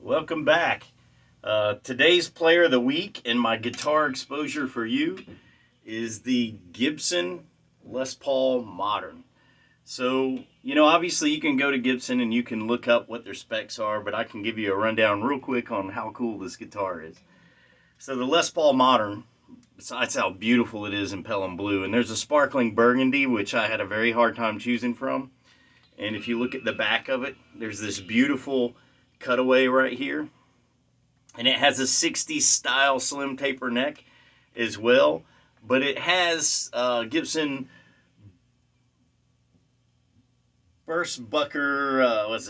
Welcome back. Today's player of the week and my guitar exposure for you is the Gibson Les Paul Modern. So, obviously you can go to Gibson and you can look up what their specs are, but I can give you a rundown real quick on how cool this guitar is. So the Les Paul Modern, besides how beautiful it is in Pelham Blue, and there's a sparkling burgundy, which I had a very hard time choosing from. And if you look at the back of it, there's this beautiful cutaway right here. And it has a 60s style slim taper neck as well. But it has Gibson Burstbucker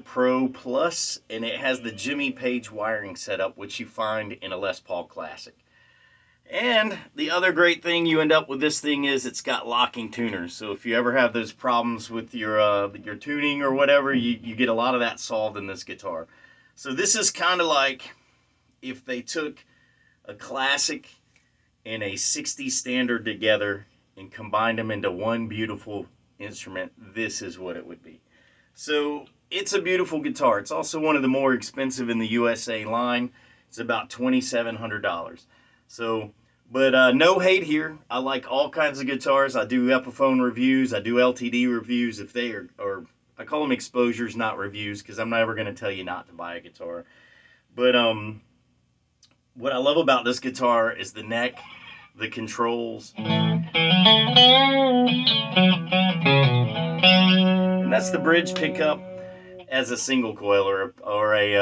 Pro Plus, and it has the Jimmy Page wiring setup, which you find in a Les Paul Classic. And the other great thing you end up with this thing is it's got locking tuners. So if you ever have those problems with your tuning or whatever, you get a lot of that solved in this guitar. So this is kind of like if they took a classic and a 60 standard together and combined them into one beautiful instrument. This is what it would be. So it's a beautiful guitar. It's also one of the more expensive in the USA line. It's about $2,700. So, but no hate here. I like all kinds of guitars. I do Epiphone reviews. I do LTD reviews if they are, or I call them exposures, not reviews, because I'm never going to tell you not to buy a guitar. But what I love about this guitar is the neck, the controls, and that's the bridge pickup as a single coil or a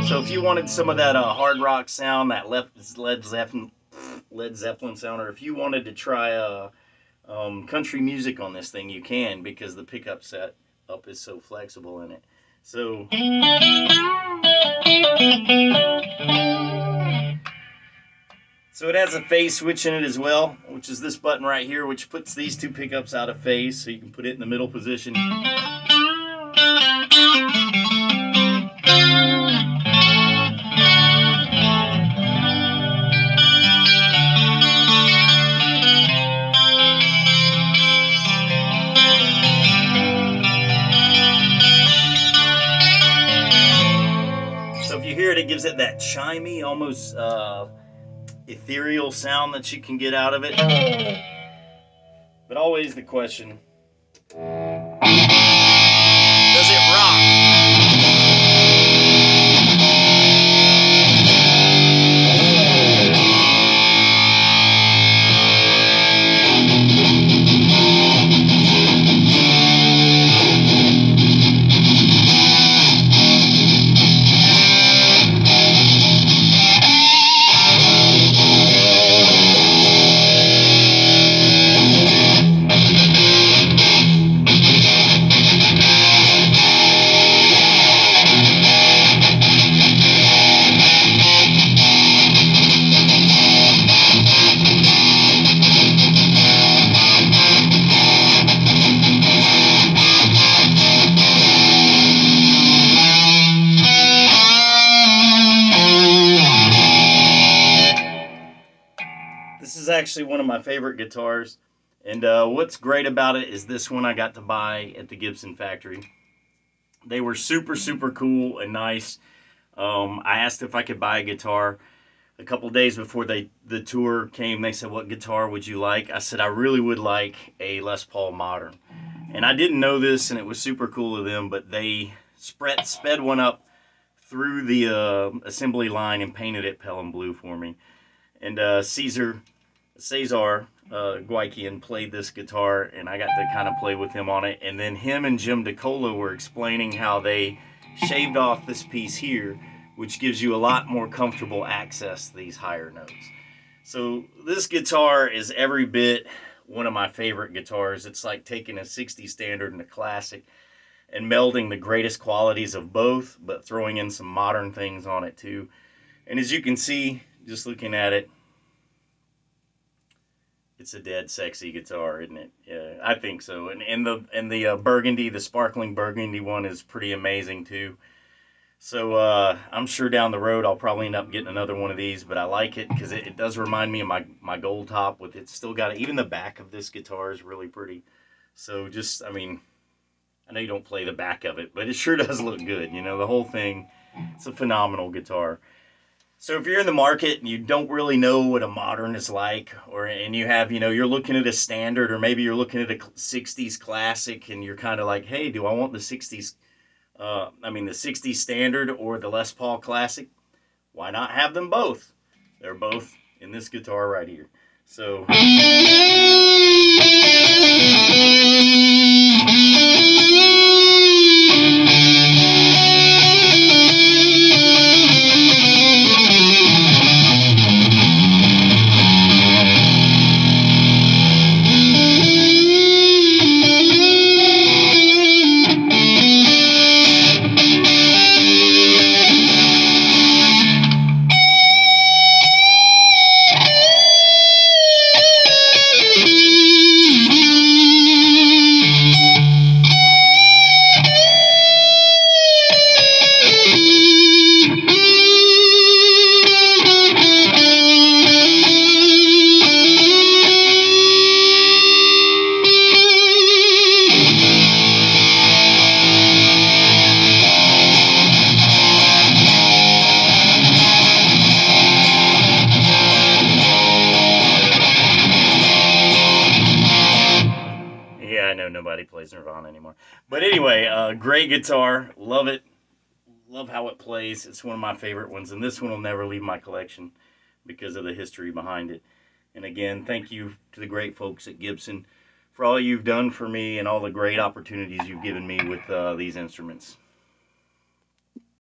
so if you wanted some of that hard rock sound, that Led Zeppelin sound, or if you wanted to try country music on this thing, you can, because the pickup setup is so flexible in it. So it has a phase switch in it as well, which is this button right here, which puts these two pickups out of phase, so you can put it in the middle position. So if you hear it, it gives it that chimey, almost ethereal sound that you can get out of it. But always the question, does it rock? This is actually one of my favorite guitars, and what's great about it is this one I got to buy at the Gibson factory. They were super cool and nice. I asked if I could buy a guitar. A couple days before the tour came, they said, "What guitar would you like?" I said, "I really would like a Les Paul Modern." And I didn't know this, and it was super cool of them, but they sped one up through the assembly line and painted it Pelham Blue for me. And Cesar Guikian played this guitar, and I got to kind of play with him on it. And then him and Jim DeCola were explaining how they shaved off this piece here, which gives you a lot more comfortable access to these higher notes. So this guitar is every bit one of my favorite guitars. It's like taking a 60 standard and a classic and melding the greatest qualities of both, but throwing in some modern things on it too. And as you can see, just looking at it, it's a dead sexy guitar, isn't it? Yeah, I think so. And the burgundy, the sparkling burgundy one is pretty amazing too. So I'm sure down the road I'll probably end up getting another one of these, but I like it because it does remind me of my gold top. With it's still got it. Even the back of this guitar is really pretty. So just, I mean, I know you don't play the back of it, but it sure does look good. You know, the whole thing, it's a phenomenal guitar. So if you're in the market and you don't really know what a modern is like, or and you have, you know, you're looking at a standard, or maybe you're looking at a 60s classic, and you're kind of like, hey, do I want the 60s, the 60s standard or the Les Paul classic? Why not have them both? They're both in this guitar right here. So yeah, I know nobody plays Nirvana anymore. But anyway, great guitar. Love it. Love how it plays. It's one of my favorite ones, and this one will never leave my collection because of the history behind it. And again, thank you to the great folks at Gibson for all you've done for me and all the great opportunities you've given me with these instruments.